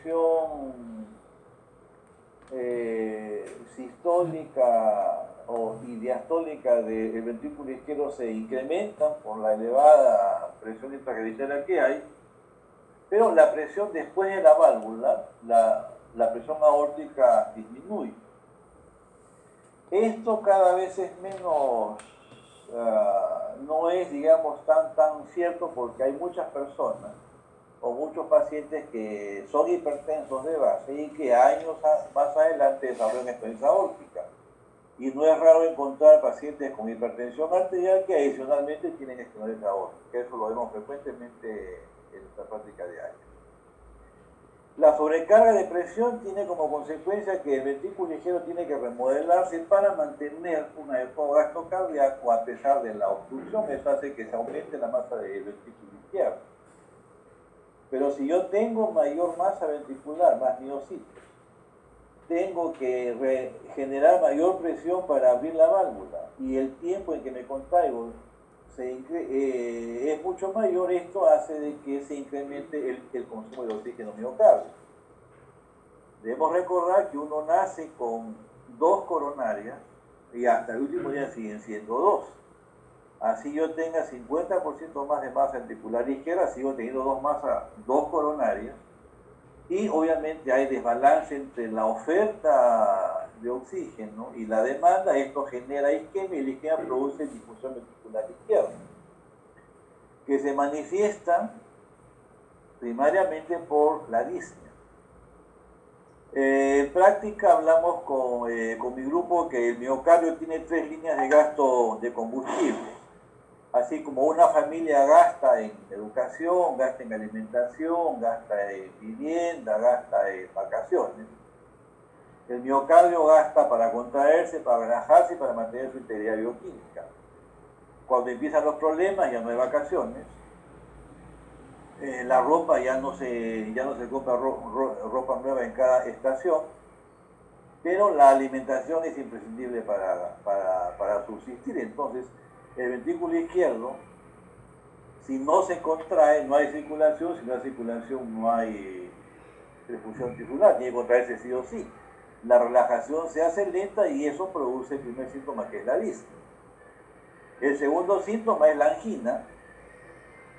presión sistólica y diastólica del ventrículo izquierdo se incrementan por la elevada presión intracraniana que hay, pero la presión después de la válvula, la presión aórtica disminuye. Esto cada vez es menos, no es, digamos, tan cierto, porque hay muchas personas o muchos pacientes que son hipertensos de base y que años más adelante desarrollan estenosis aórtica. Y no es raro encontrar pacientes con hipertensión arterial que adicionalmente tienen estenosis aórtica. Eso lo vemos frecuentemente en nuestra práctica diaria. La sobrecarga de presión tiene como consecuencia que el ventrículo izquierdo tiene que remodelarse para mantener un adecuado gasto cardíaco a pesar de la obstrucción. Eso hace que se aumente la masa del ventrículo izquierdo. Pero si yo tengo mayor masa ventricular, más miocitos, tengo que generar mayor presión para abrir la válvula y el tiempo en que me contraigo es mucho mayor. Esto hace de que se incremente el consumo de oxígeno miocardio. Debemos recordar que uno nace con 2 coronarias y hasta el último día siguen siendo 2. Así yo tenga 50% más de masa ventricular izquierda, sigo teniendo 2 coronarias. Y obviamente hay desbalance entre la oferta de oxígeno y la demanda. Esto genera isquemia y la isquemia produce difusión ventricular izquierda, que se manifiesta primariamente por la disnea. En práctica hablamos con mi grupo que el miocardio tiene 3 líneas de gasto de combustible. Así como una familia gasta en educación, gasta en alimentación, gasta en vivienda, gasta en vacaciones, el miocardio gasta para contraerse, para relajarse y para mantener su integridad bioquímica. Cuando empiezan los problemas ya no hay vacaciones, la ropa ya no se compra ropa nueva en cada estación, pero la alimentación es imprescindible para subsistir. Entonces, el ventrículo izquierdo, si no se contrae, no hay circulación. Si no hay circulación, no hay perfusión tisular. Tiene que contraerse sí o sí. La relajación se hace lenta y eso produce el primer síntoma, que es la disnea. El segundo síntoma es la angina,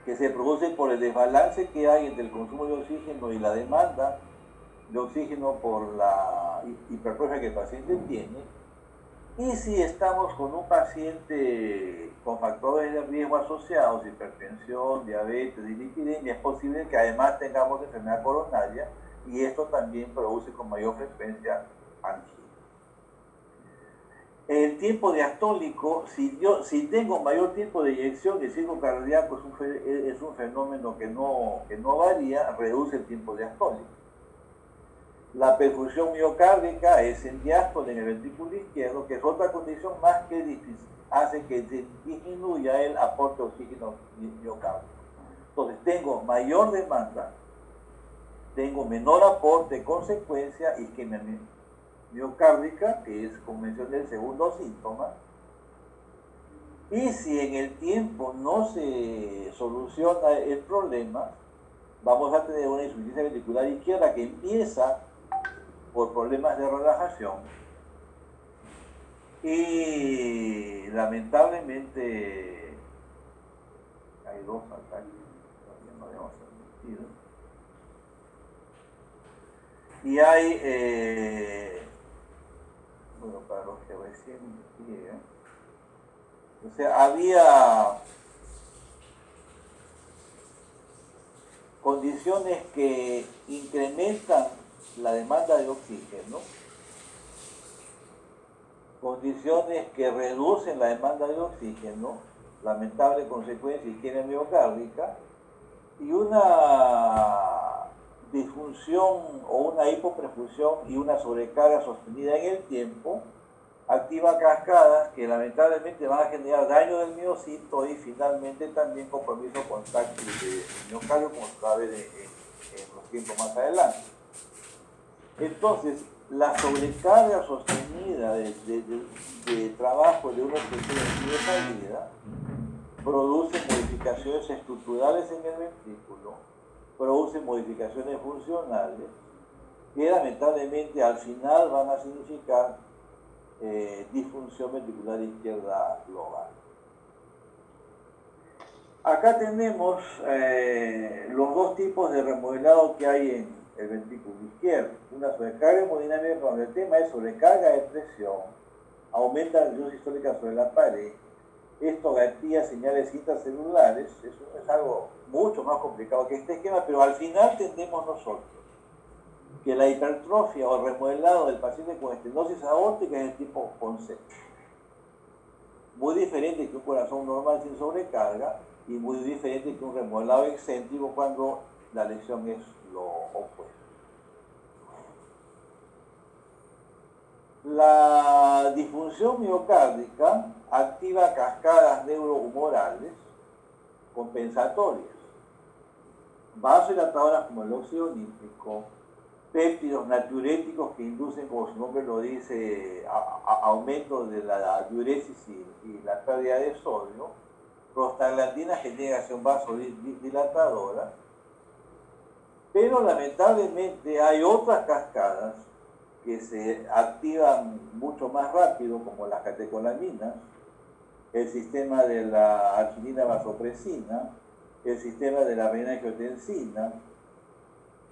que se produce por el desbalance que hay entre el consumo de oxígeno y la demanda de oxígeno por la hipertrofia que el paciente tiene. Y si estamos con un paciente con factores de riesgo asociados, hipertensión, diabetes, dislipidemia, es posible que además tengamos enfermedad coronaria, y esto también produce con mayor frecuencia angina. El tiempo diastólico, si tengo mayor tiempo de eyección, el ciclo cardíaco es un fenómeno que no varía, reduce el tiempo diastólico. La perfusión miocárdica es en diástole en el ventrículo izquierdo, que es otra condición más que hace que disminuya el aporte de oxígeno miocárdico. Entonces, tengo mayor demanda, tengo menor aporte, consecuencia isquemia miocárdica, que es, como mencioné, el segundo síntoma. Y si en el tiempo no se soluciona el problema, vamos a tener una insuficiencia ventricular izquierda que empieza por problemas de relajación y lamentablemente hay 2 ataques que todavía no habíamos admitido, y hay bueno, para los que recién llegan, o sea, había condiciones que incrementan la demanda de oxígeno, condiciones que reducen la demanda de oxígeno, lamentable consecuencia isquemia miocárdica, y una disfunción o una hipoperfusión y una sobrecarga sostenida en el tiempo activa cascadas que lamentablemente van a generar daño del miocito y finalmente también compromiso contráctil de miocardio, como se va a ver en los tiempos más adelante. Entonces, la sobrecarga sostenida de trabajo de una estructura de salida produce modificaciones estructurales en el ventrículo, produce modificaciones funcionales que lamentablemente al final van a significar disfunción ventricular izquierda global. Acá tenemos los dos tipos de remodelado que hay en el ventrículo izquierdo. Una sobrecarga hemodinámica, cuando el tema es sobrecarga de presión, aumenta la presión sistólica sobre la pared. Esto gatilla señales intracelulares. Eso es algo mucho más complicado que este esquema, pero al final tendemos nosotros que la hipertrofia o remodelado del paciente con estenosis aórtica es el tipo concepto. Muy diferente que un corazón normal sin sobrecarga y muy diferente que un remodelado excéntrico cuando la lesión es lo opuesto. La disfunción miocárdica activa cascadas neurohumorales compensatorias, vasodilatadoras como el óxido nítrico, péptidos natriuréticos que inducen, como su nombre lo dice, aumento de la diuresis y la pérdida de sodio, prostaglandinas que tienen acción vasodilatadora, pero lamentablemente hay otras cascadas que se activan mucho más rápido, como las catecolaminas, el sistema de la arginina vasopresina, el sistema de la renina-angiotensina.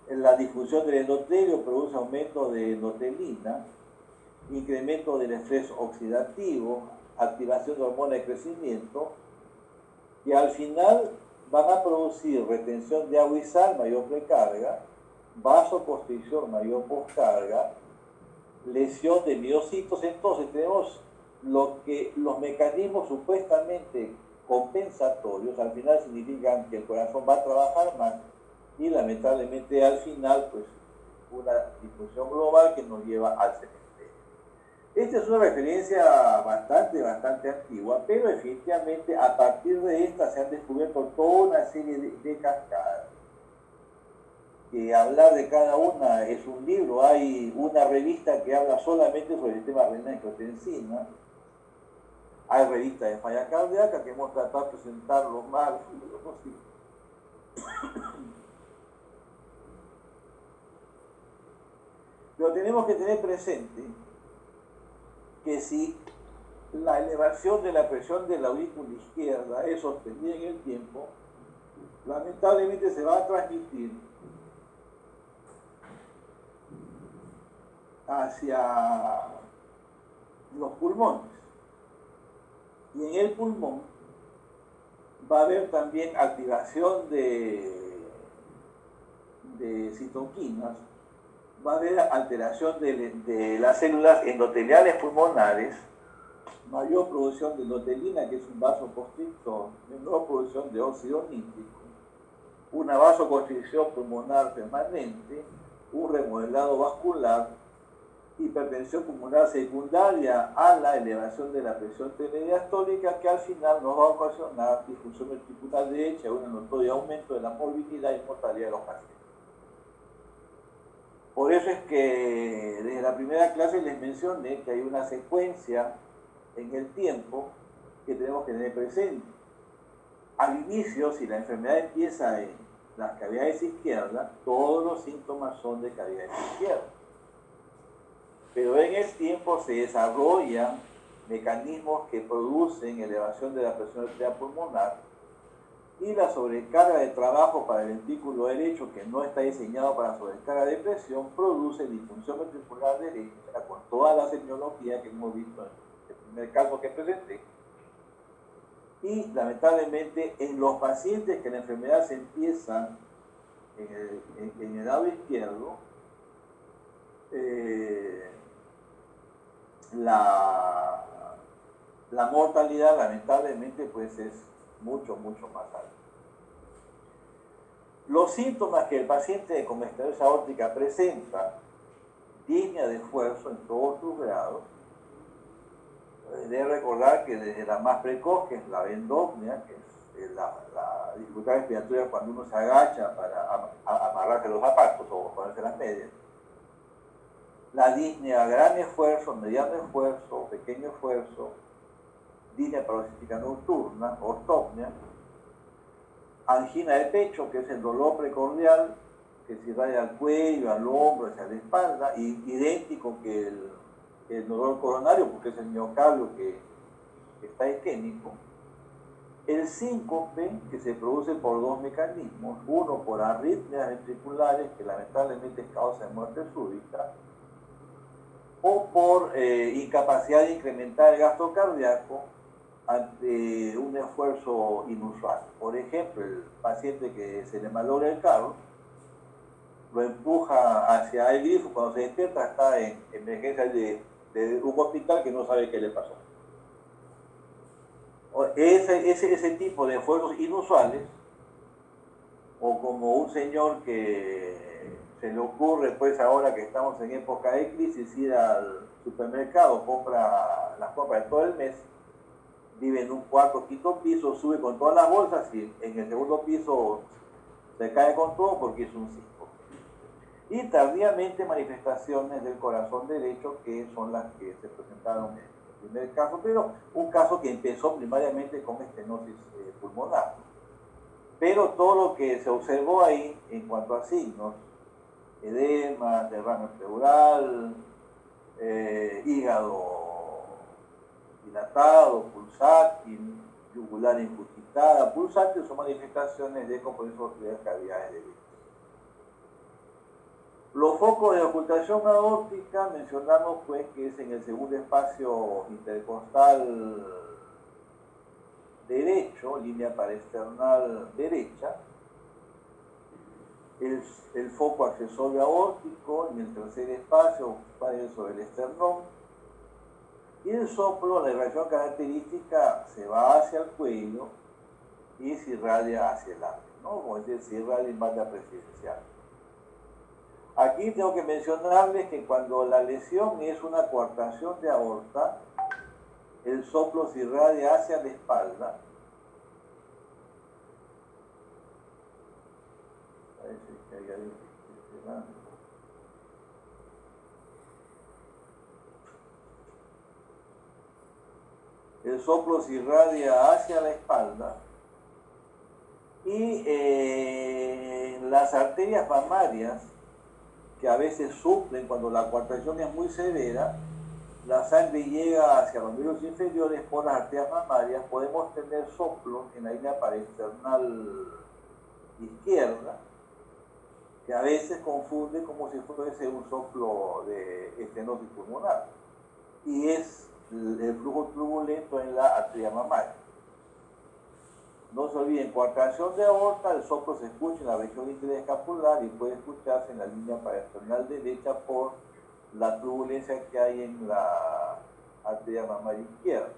La difusión del endotelio produce aumento de endotelina, incremento del estrés oxidativo, activación de hormona de crecimiento, y al final van a producir retención de agua y sal, mayor precarga, vasoconstricción, mayor poscarga, lesión de miocitos. Entonces tenemos los mecanismos supuestamente compensatorios, al final significan que el corazón va a trabajar más y lamentablemente al final pues una disfunción global que nos lleva al cementerio. Esta es una referencia bastante antigua, pero efectivamente a partir de esta se han descubierto toda una serie de cascadas. Hablar de cada una es un libro. Hay una revista que habla solamente sobre el sistema renina-angiotensina. Hay revistas de falla cardíaca que hemos tratado de presentar lo más posible. Pero tenemos que tener presente que si la elevación de la presión de la aurícula izquierda es sostenida en el tiempo, lamentablemente se va a transmitir hacia los pulmones. Y en el pulmón va a haber también activación de citoquinas, va a haber alteración de las células endoteliales pulmonares, mayor producción de endotelina, que es un vasoconstrictor, menor producción de óxido nítrico, una vasoconstricción pulmonar permanente, un remodelado vascular, hipertensión pulmonar secundaria a la elevación de la presión diastólica, que al final nos va a ocasionar disfunción ventricular derecha, un notorio aumento de la morbilidad y mortalidad de los pacientes. Por eso es que desde la primera clase les mencioné que hay una secuencia en el tiempo que tenemos que tener presente. Al inicio, si la enfermedad empieza en las cavidades izquierdas, todos los síntomas son de cavidades izquierdas. Pero en el tiempo se desarrollan mecanismos que producen elevación de la presión arterial pulmonar y la sobrecarga de trabajo para el ventrículo derecho, que no está diseñado para sobrecarga de presión, produce disfunción ventricular derecha con toda la semiología que hemos visto en el primer caso que presenté. Y lamentablemente en los pacientes que la enfermedad se empieza en el lado izquierdo, la mortalidad lamentablemente pues es mucho más alta. Los síntomas que el paciente con estenosis aórtica presenta: disnea de esfuerzo en todos sus grados. Debe recordar que desde la más precoz, que es la endopnea, que es la dificultad respiratoria cuando uno se agacha para amarrarse los zapatos o ponerse las medias, la disnea gran esfuerzo, mediano esfuerzo, pequeño esfuerzo, disnea paroxística nocturna, ortopnea, angina de pecho, que es el dolor precordial que se irradia al cuello, al hombro, hacia la espalda, idéntico que el dolor coronario, porque es el miocardio que está isquémico. El síncope, que se produce por dos mecanismos, uno por arritmias ventriculares, que lamentablemente es causa de muerte súbita, o por incapacidad de incrementar el gasto cardíaco ante un esfuerzo inusual. Por ejemplo, el paciente que se le malogra el carro, lo empuja hacia el grifo, cuando se despierta está en emergencia de un hospital que no sabe qué le pasó. Ese tipo de esfuerzos inusuales, o como un señor que se le ocurre, pues ahora que estamos en época de crisis, ir al supermercado, compra las compras de todo el mes, vive en un cuarto, quinto piso, sube con todas las bolsas y en el segundo piso se cae con todo porque es un síncope. Y tardíamente manifestaciones del corazón derecho, que son las que se presentaron en el primer caso, pero un caso que empezó primariamente con estenosis pulmonar. Pero todo lo que se observó ahí en cuanto a signos, edema, derrame pleural, hígado dilatado, pulsátil, yugular incurgitada, pulsátil, son manifestaciones de compromiso de las cavidades de vida. Los focos de ocultación aórtica mencionamos pues que es en el segundo espacio intercostal derecho, línea paraesternal derecha, el foco accesorio aórtico en el tercer espacio sobre el esternón, y el soplo, la irradiación característica, se va hacia el cuello y se irradia hacia el área, ¿no? Como decir, se irradia en banda presidencial. Aquí tengo que mencionarles que cuando la lesión es una coartación de aorta, el soplo se irradia hacia la espalda. El soplo se irradia hacia la espalda y las arterias mamarias, que a veces suplen cuando la coartación es muy severa, la sangre llega hacia los miembros inferiores por las arterias mamarias, podemos tener soplos en la línea paraesternal izquierda, que a veces confunde como si fuese un soplo de estenosis pulmonar, y es el flujo turbulento en la arteria mamaria. No se olviden, coartación de aorta, el soplo se escucha en la región interescapular y puede escucharse en la línea paraesternal derecha por la turbulencia que hay en la arteria mamaria izquierda.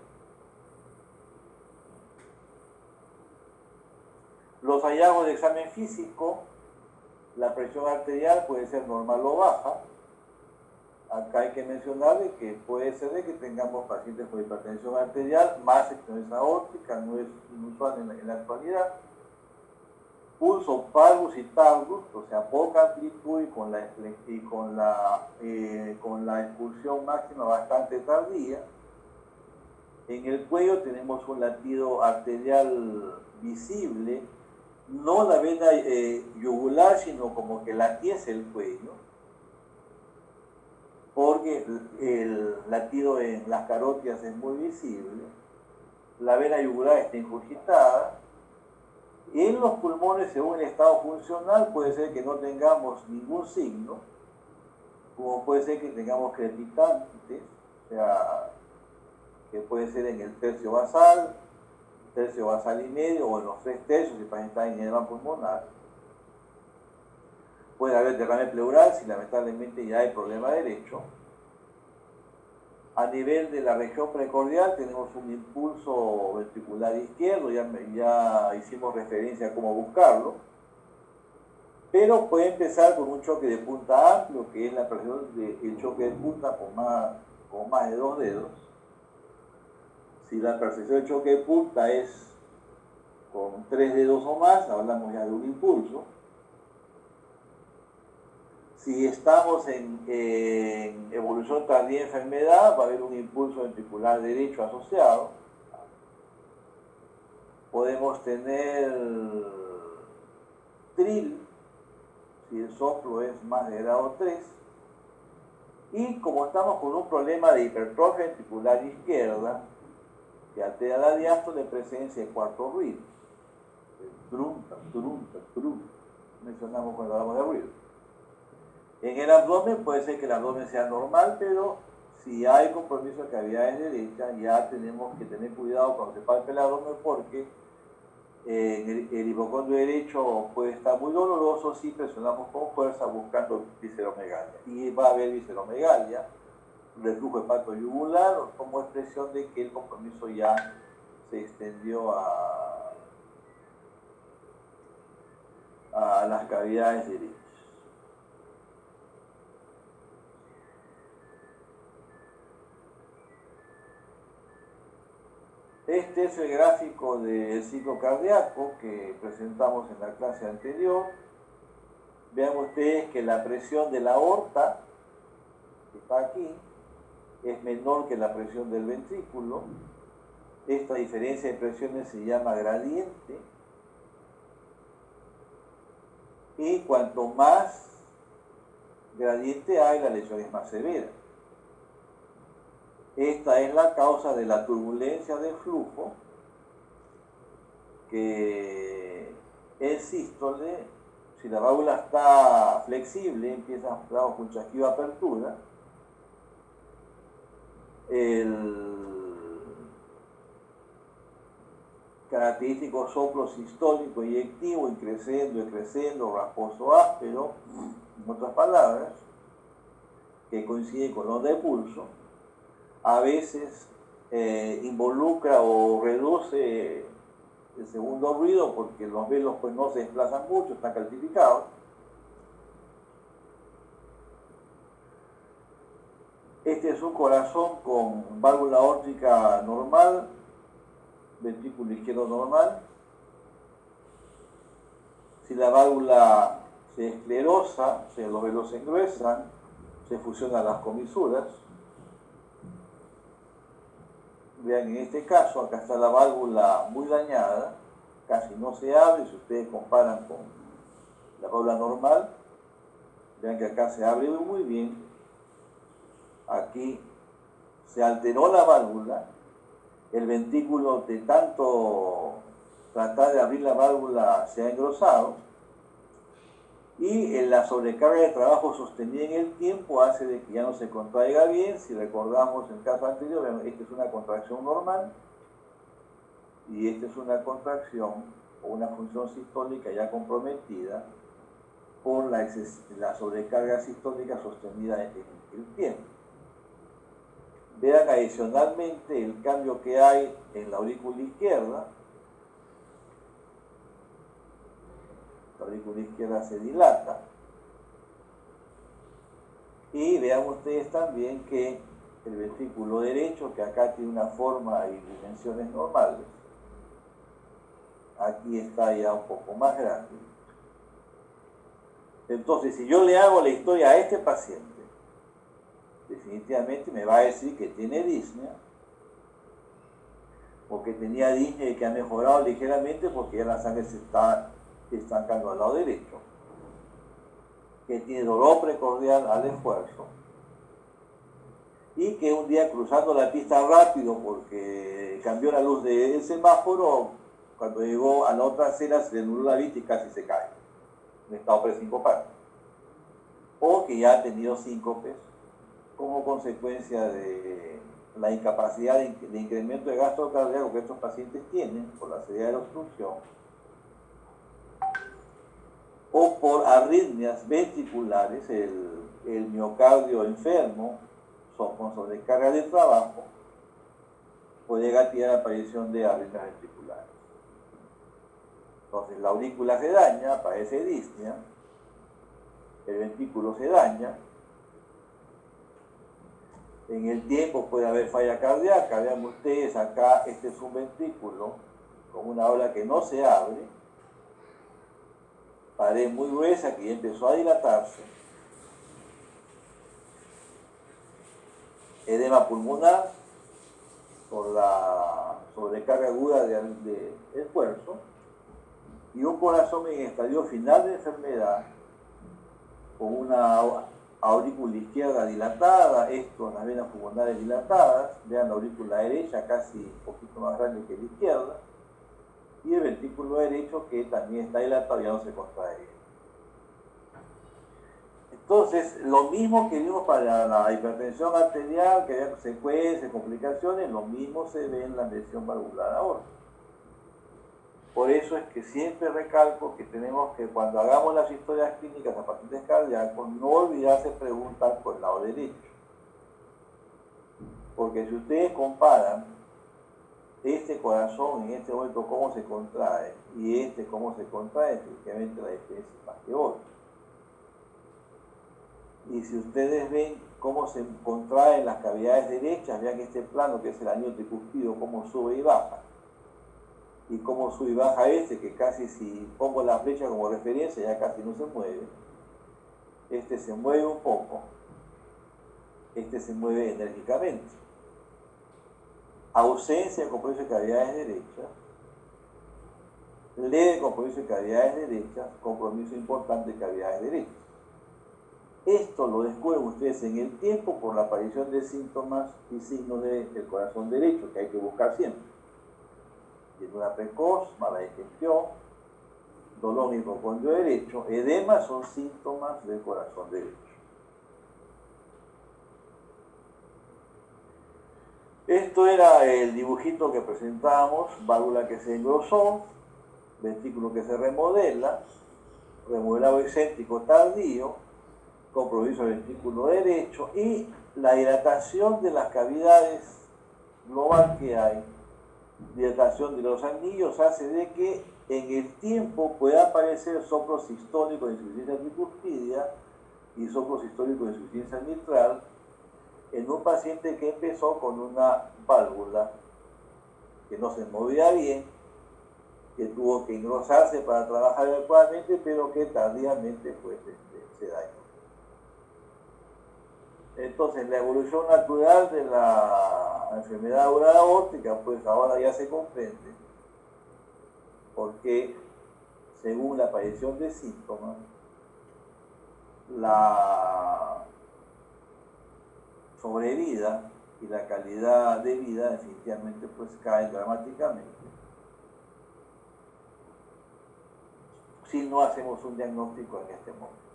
Los hallazgos de examen físico, la presión arterial puede ser normal o baja. Acá hay que mencionarle que puede ser de que tengamos pacientes con hipertensión arterial, más estenosis aórtica, no es inusual en la actualidad. Pulso parvus y tardus, o sea, poca amplitud y con la expulsión máxima bastante tardía. En el cuello tenemos un latido arterial visible, no la vena yugular, sino como que latiese el cuello, porque el latido en las carótidas es muy visible, la vena yugular está ingurgitada. En los pulmones, según el estado funcional, puede ser que no tengamos ningún signo, como puede ser que tengamos crepitantes, o sea, que puede ser en el tercio basal y medio, o en los 3/3 si el paciente está en edema pulmonar. Puede haber derrame pleural si lamentablemente ya hay problema derecho. A nivel de la región precordial tenemos un impulso ventricular izquierdo, ya hicimos referencia a cómo buscarlo, pero puede empezar con un choque de punta amplio, que es la percepción del choque de punta con más de 2 dedos. Si la percepción del choque de punta es con 3 dedos o más, hablamos ya de un impulso. Si estamos en evolución tardía de enfermedad, va a haber un impulso ventricular derecho asociado. Podemos tener TRIL, si si el soplo es más de grado 3. Y como estamos con un problema de hipertrofia ventricular izquierda, que altera la diástole en presencia de cuarto ruido. Trunta, trunta, trunta. Mencionamos cuando hablamos de ruido. En el abdomen puede ser que el abdomen sea normal, pero si hay compromiso de cavidades derechas, ya tenemos que tener cuidado cuando se palpe el abdomen, porque el hipocondrio derecho puede estar muy doloroso si presionamos con fuerza buscando visceromegalia. Y va a haber visceromegalia, reflujo hepatoyugular, como expresión de que el compromiso ya se extendió a las cavidades derechas. Este es el gráfico del ciclo cardíaco que presentamos en la clase anterior. Vean ustedes que la presión de la aorta, que está aquí, es menor que la presión del ventrículo. Esta diferencia de presiones se llama gradiente. Y cuanto más gradiente hay, la lesión es más severa. Esta es la causa de la turbulencia del flujo, que en sístole, si la válvula está flexible, empieza a mostrar un chasquido de apertura, el característico soplo sistólico eyectivo, creciendo, rasposo, áspero, en otras palabras, que coincide con los de pulso, a veces involucra o reduce el segundo ruido porque los velos pues no se desplazan mucho, están calcificados. Este es un corazón con válvula aórtica normal, ventrículo izquierdo normal. Si la válvula se esclerosa, o sea, los velos se engruesan, se fusionan las comisuras. Vean, en este caso, acá está la válvula muy dañada, casi no se abre. Si ustedes comparan con la válvula normal, vean que acá se abre muy bien. Aquí se alteró la válvula, el ventrículo de tanto tratar de abrir la válvula se ha engrosado, y la sobrecarga de trabajo sostenida en el tiempo hace de que ya no se contraiga bien. Si recordamos el caso anterior, esta es una contracción normal y esta es una contracción o una función sistólica ya comprometida por la sobrecarga sistólica sostenida en el tiempo. Vean adicionalmente el cambio que hay en la aurícula izquierda. La aurícula izquierda se dilata. Y vean ustedes también que el ventrículo derecho, que acá tiene una forma y dimensiones normales, aquí está ya un poco más grande. Entonces, si yo le hago la historia a este paciente, definitivamente me va a decir que tiene disnea, o que tenía disnea y que ha mejorado ligeramente porque ya la sangre se está estancando al lado derecho, que tiene dolor precordial al esfuerzo, y que un día cruzando la pista rápido porque cambió la luz del semáforo, cuando llegó a la otra acera se le nubló la vista y casi se cae, en estado presincopante, o que ya ha tenido síncopes como consecuencia de la incapacidad de incremento de gasto cardíaco que estos pacientes tienen por la severidad de la obstrucción, o por arritmias ventriculares, el miocardio enfermo, con sobrecarga de trabajo, puede gatillar la aparición de arritmias ventriculares. Entonces la aurícula se daña, aparece disnea, el ventrículo se daña, en el tiempo puede haber falla cardíaca. Vean ustedes acá, este es un ventrículo con una ola que no se abre, pared muy gruesa que ya empezó a dilatarse, edema pulmonar por la sobrecarga aguda de esfuerzo, y un corazón en estadio final de enfermedad con una aurícula izquierda dilatada, esto, las venas pulmonares dilatadas, vean la aurícula derecha casi un poquito más grande que la izquierda, y el ventrículo derecho que también está dilatado y ya no se contrae. Entonces, lo mismo que vimos para la hipertensión arterial, que había secuencias, complicaciones, lo mismo se ve en la lesión valvular aórtica. Por eso es que siempre recalco que tenemos que, cuando hagamos las historias clínicas a pacientes cardíacos, no olvidarse preguntar por el lado derecho. Porque si ustedes comparan este corazón en este momento cómo se contrae y este cómo se contrae, efectivamente la diferencia es más que otra. Y si ustedes ven cómo se contraen las cavidades derechas, vean este plano que es el anillo tricúspido, cómo sube y baja. Y cómo sube y baja este, que casi si pongo la flecha como referencia ya casi no se mueve. Este se mueve un poco, este se mueve enérgicamente. Ausencia de compromiso de cavidades derechas, leve compromiso de cavidades derechas, compromiso importante de cavidades derechas. Esto lo descubren ustedes en el tiempo por la aparición de síntomas y signos del corazón derecho, que hay que buscar siempre. Llenura precoz, mala digestión, dolor hipocondrio derecho, edema son síntomas del corazón derecho. Esto era el dibujito que presentábamos, válvula que se engrosó, ventrículo que se remodela, remodelado excéntrico tardío, compromiso del ventrículo derecho y la dilatación de las cavidades global que hay, dilatación de los anillos, hace de que en el tiempo pueda aparecer soplo sistólico de insuficiencia tricúspide y soplo sistólico de insuficiencia mitral en un paciente que empezó con una válvula que no se movía bien, que tuvo que engrosarse para trabajar adecuadamente, pero que tardíamente pues, se dañó. Entonces, la evolución natural de la enfermedad valvular aórtica, pues ahora ya se comprende, porque según la aparición de síntomas, la sobrevida y la calidad de vida definitivamente pues caen dramáticamente si no hacemos un diagnóstico en este momento.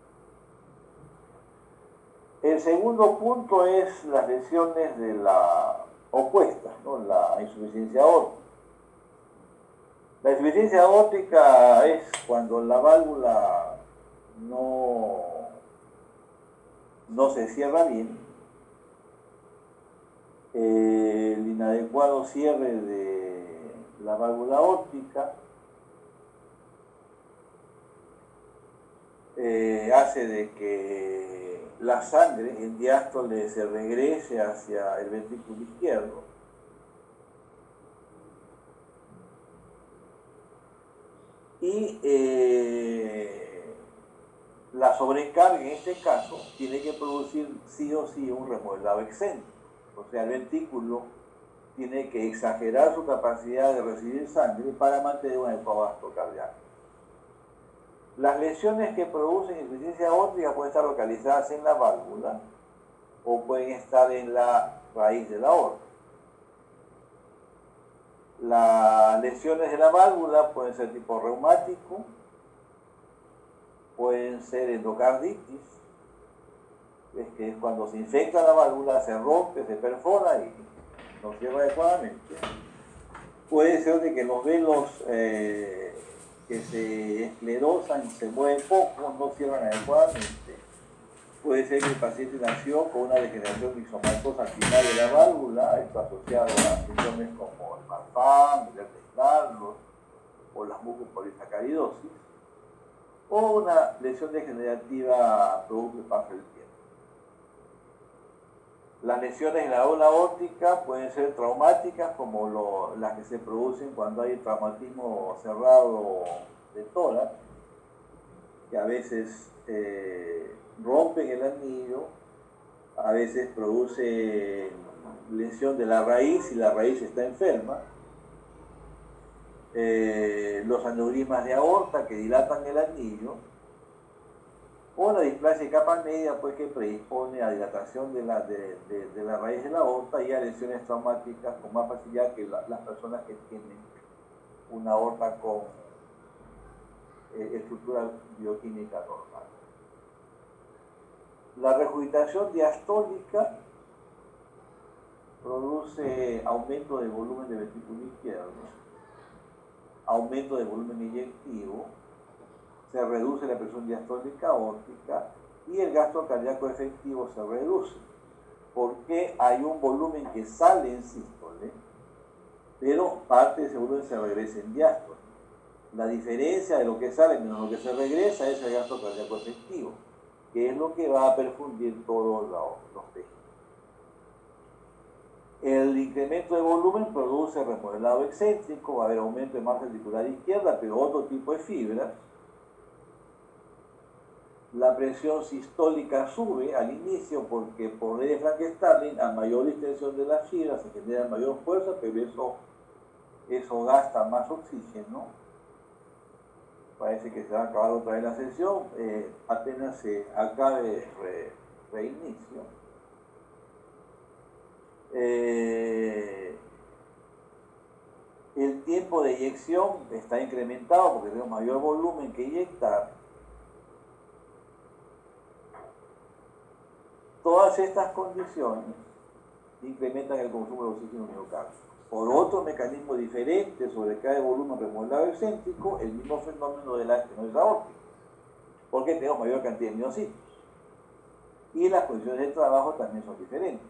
El segundo punto es las lesiones de la opuesta, ¿no? La insuficiencia aórtica. La insuficiencia aórtica es cuando la válvula no se cierra bien, el inadecuado cierre de la válvula aórtica hace de que la sangre en diástole se regrese hacia el ventrículo izquierdo y la sobrecarga en este caso tiene que producir sí o sí un remodelado excéntrico, o sea, el ventrículo tiene que exagerar su capacidad de recibir sangre para mantener un adecuado gasto cardíaco. Las lesiones que producen insuficiencia aórtica pueden estar localizadas en la válvula o pueden estar en la raíz de la aorta. Las lesiones de la válvula pueden ser tipo reumático, pueden ser endocarditis, que es cuando se infecta la válvula, se rompe, se perfora y no cierra adecuadamente. Puede ser de que los velos que se esclerosan, se mueven poco, no cierran adecuadamente. Puede ser que el paciente nació con una degeneración rizomatosa final de la válvula, esto asociado a síndromes como el Marfan, el Ehlers-Danlos o la mucopolisacaridosis, o una lesión degenerativa producto del paso del tiempo. Las lesiones en la válvula aórtica pueden ser traumáticas, como las que se producen cuando hay traumatismo cerrado de tórax, que a veces rompen el anillo, a veces produce lesión de la raíz y la raíz está enferma. Los aneurismas de aorta que dilatan el anillo, o la displasia de capa media, pues que predispone a dilatación de la raíz de la aorta y a lesiones traumáticas con más facilidad que las personas que tienen una aorta con estructura bioquímica normal. La regurgitación diastólica produce aumento del volumen del ventrículo izquierdo, aumento del volumen inyectivo, se reduce la presión diastólica aórtica y el gasto cardíaco efectivo se reduce, porque hay un volumen que sale en sístole, pero parte de ese volumen se regresa en diástole. La diferencia de lo que sale menos lo que se regresa es el gasto cardíaco efectivo, que es lo que va a perfundir todos los tejidos. El incremento de volumen produce remodelado excéntrico, va a haber aumento de masa articular izquierda, pero otro tipo de fibras. La presión sistólica sube al inicio porque por ley de Frank-Starling, a mayor distensión de las fibras se genera mayor fuerza, pero eso gasta más oxígeno. Parece que se va a acabar otra vez la sesión, apenas se acabe reinicio. El tiempo de eyección está incrementado porque tenemos mayor volumen que inyectar. Todas estas condiciones incrementan el consumo de oxígeno miocárdico. Por otro mecanismo diferente sobre cada volumen remodelado excéntrico, el mismo fenómeno de la estenosis aórtica, porque tenemos mayor cantidad de miocitos. Y las condiciones de trabajo también son diferentes.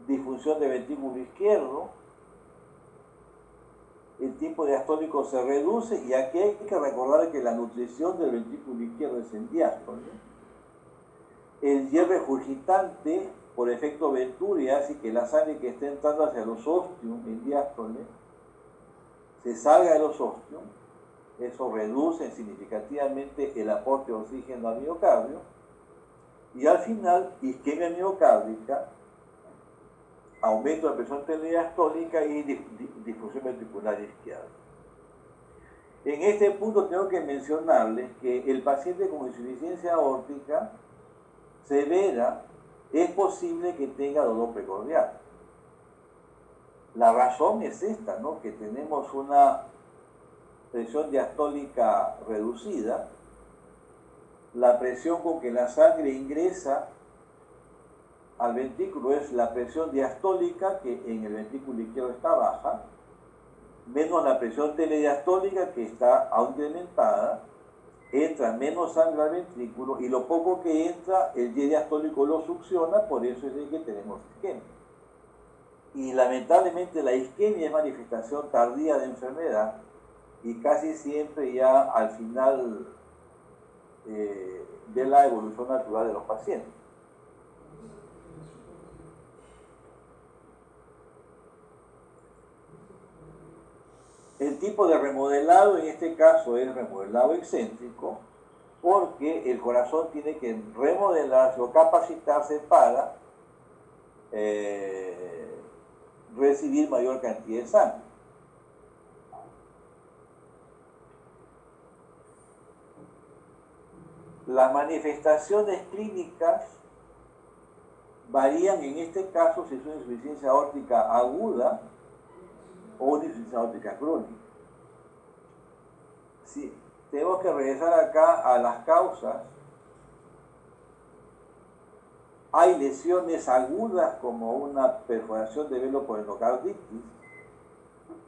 Disfunción del ventrículo izquierdo, el tiempo diastólico se reduce y aquí hay que recordar que la nutrición del ventrículo izquierdo es en diástole. El Y regurgitante, por efecto Venturi, hace que la sangre que esté entrando hacia los ostium en diástole se salga de los ostium. Eso reduce significativamente el aporte de oxígeno al miocardio. Y al final, isquemia miocárdica, aumento de la presión arterial diastólica y difusión ventricular izquierda. En este punto tengo que mencionarles que el paciente con insuficiencia aórtica severa es posible que tenga dolor precordial. La razón es esta, ¿no? Que tenemos una presión diastólica reducida, la presión con que la sangre ingresa al ventrículo es la presión diastólica, que en el ventrículo izquierdo está baja, menos la presión telediastólica, que está incrementada, entra menos sangre al ventrículo y lo poco que entra, el Y diastólico lo succiona, por eso es de que tenemos isquemia. Y lamentablemente la isquemia es manifestación tardía de enfermedad y casi siempre ya al final de la evolución natural de los pacientes. El tipo de remodelado en este caso es remodelado excéntrico, porque el corazón tiene que remodelarse o capacitarse para recibir mayor cantidad de sangre. Las manifestaciones clínicas varían en este caso si es una insuficiencia aórtica aguda o una insuficiencia aórtica crónica. Sí, tenemos que regresar acá a las causas. Hay lesiones agudas como una perforación de velo por endocarditis,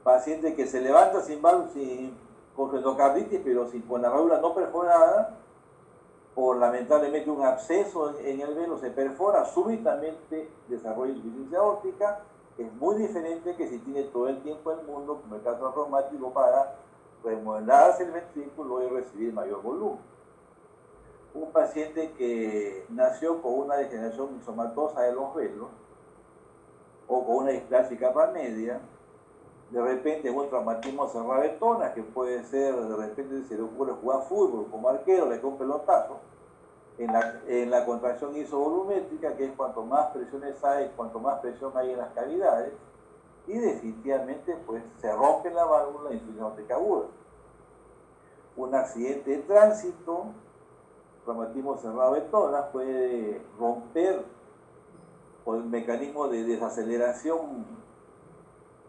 paciente que se levanta con su endocarditis pero con la válvula no perforada, o lamentablemente un absceso en el velo se perfora, súbitamente desarrolla insuficiencia aórtica. Es muy diferente que si tiene todo el tiempo del mundo, como el caso reumático, para remodelarse el ventrículo y recibir mayor volumen. Un paciente que nació con una degeneración mixomatosa de los velos o con una displasia capa media, de repente un traumatismo cerrado de tona, que puede ser, de repente se le ocurre jugar fútbol como arquero, le cae un pelotazo, en la contracción isovolumétrica, que es cuanto más presiones hay, cuanto más presión hay en las cavidades, y definitivamente pues se rompe la válvula de insuficiencia aórtica aguda. Un accidente de tránsito traumatismo cerrado de toras puede romper por el mecanismo de desaceleración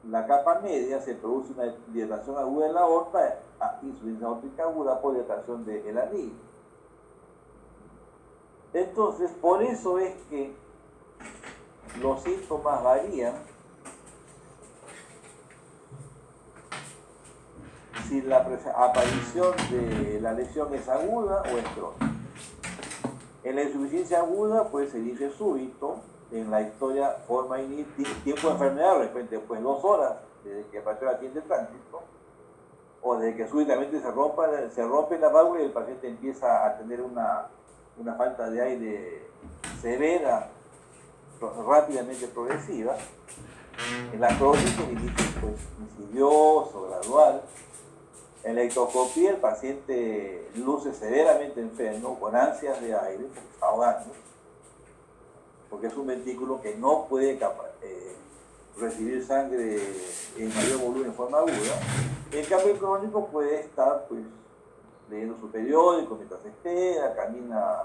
la capa media, se produce una dilatación aguda en la aorta, insuficiencia aórtica aguda por dilatación del anillo. Entonces, por eso es que los síntomas varían si la aparición de la lesión es aguda o es crónica. En la insuficiencia aguda, pues se dice súbito, en la historia forma tiempo de enfermedad, de repente pues 2 horas desde que apareció el accidente de tránsito, o desde que súbitamente se rompe la válvula y el paciente empieza a tener una falta de aire severa, rápidamente progresiva. En la crónica inicia pues insidioso, gradual. En la ectoscopía el paciente luce severamente enfermo, con ansias de aire, porque está ahogando, porque es un ventrículo que no puede recibir sangre en mayor volumen en forma aguda. En cambio el crónico puede estar pues leyendo su periódico mientras espera, camina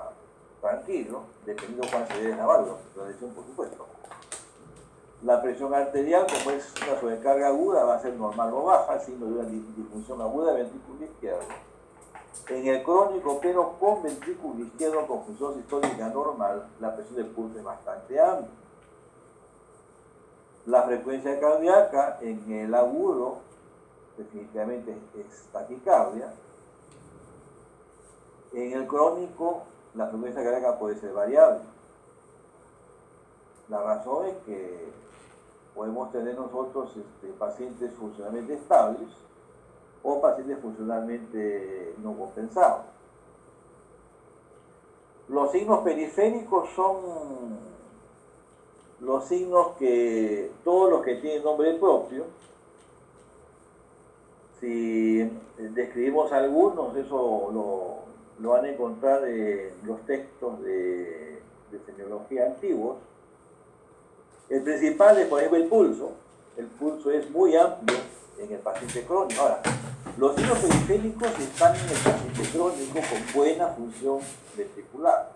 tranquilo, dependiendo de cuál se la válvula, la lesión por supuesto. La presión arterial, como es una sobrecarga aguda, va a ser normal o baja, signo de una disfunción aguda del ventrículo izquierdo. En el crónico, pero con ventrículo izquierdo con función sistólica normal, la presión del pulso es bastante amplia. La frecuencia cardíaca en el agudo definitivamente es taquicardia. En el crónico, la frecuencia cardíaca puede ser variable. La razón es que podemos tener nosotros pacientes funcionalmente estables o pacientes funcionalmente no compensados. Los signos periféricos son los signos que todos los que tienen nombre propio, si describimos algunos, eso lo van a encontrar en los textos de semiología antiguos. El principal es, por ejemplo, el pulso. El pulso es muy amplio en el paciente crónico. Ahora, los signos periféricos están en el paciente crónico con buena función ventricular.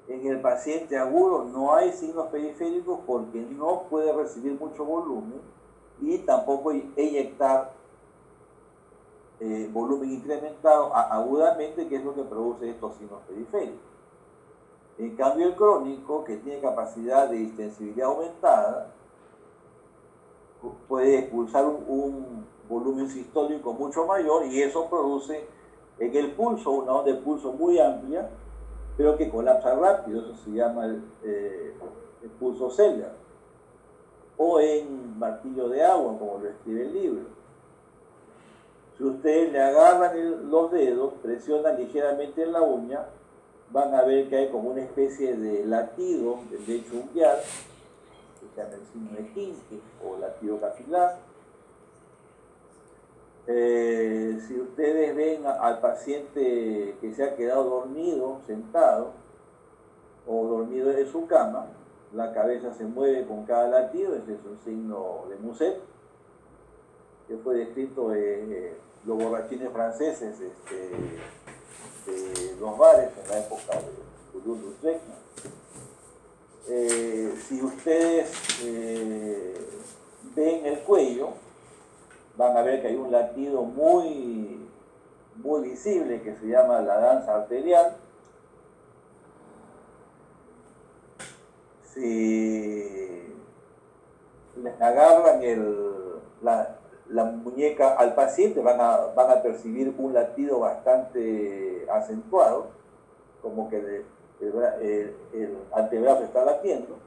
En el paciente agudo no hay signos periféricos porque no puede recibir mucho volumen y tampoco eyectar volumen incrementado agudamente, que es lo que produce estos signos periféricos. En cambio, el crónico, que tiene capacidad de distensibilidad aumentada, puede expulsar un volumen sistólico mucho mayor y eso produce en el pulso una onda de pulso muy amplia, pero que colapsa rápido. Eso se llama el pulso Selgar. O en martillo de agua, como lo escribe el libro. Si ustedes le agarran los dedos, presionan ligeramente en la uña, van a ver que hay como una especie de latido del lecho unguial, que se llama el signo de Kinke o latido capilar. Si ustedes ven al paciente que se ha quedado dormido, sentado, o dormido en su cama, la cabeza se mueve con cada latido, ese es un signo de Musset, que fue descrito en los borrachines franceses de los bares en la época de Toulouse-Lautrec. Si ustedes ven el cuello, van a ver que hay un latido muy visible que se llama la danza arterial. Si les agarran la muñeca al paciente, van a percibir un latido bastante acentuado, como que el antebrazo está latiendo.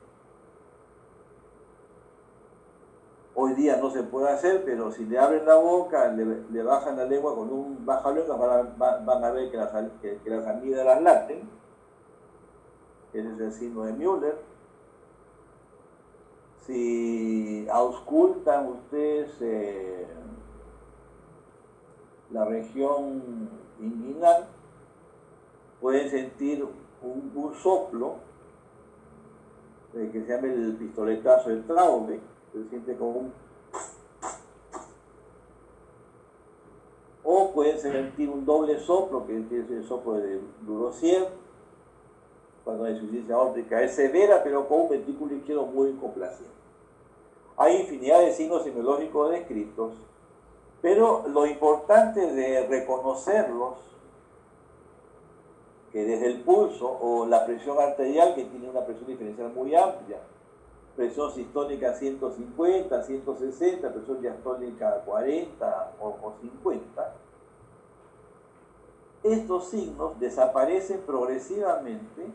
Hoy día no se puede hacer, pero si le abren la boca, le bajan la lengua con un bajalengua, van a ver que las amígdalas laten. Ese es el signo de Müller. Si auscultan ustedes la región inguinal, pueden sentir un soplo que se llama el pistoletazo del Traube, se siente como un... O pueden sentir un doble soplo, que es el soplo de Durosier, cuando la insuficiencia aórtica es severa, pero con un ventrículo izquierdo muy complaciente. Hay infinidad de signos semiológicos descritos, pero lo importante de reconocerlos, que desde el pulso o la presión arterial, que tiene una presión diferencial muy amplia, presión sistólica 150, 160, presión diastólica 40 o 50, estos signos desaparecen progresivamente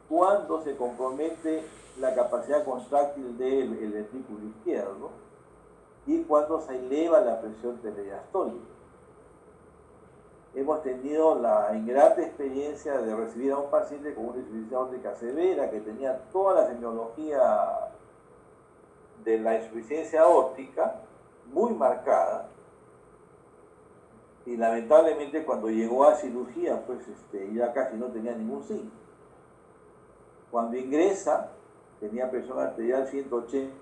cuando se compromete la capacidad contráctil del ventrículo izquierdo y cuando se eleva la presión telediastólica. Hemos tenido la ingrata experiencia de recibir a un paciente con una insuficiencia aórtica severa que tenía toda la semiología de la insuficiencia aórtica muy marcada, y lamentablemente cuando llegó a cirugía pues ya casi no tenía ningún signo. Cuando ingresa tenía presión arterial 180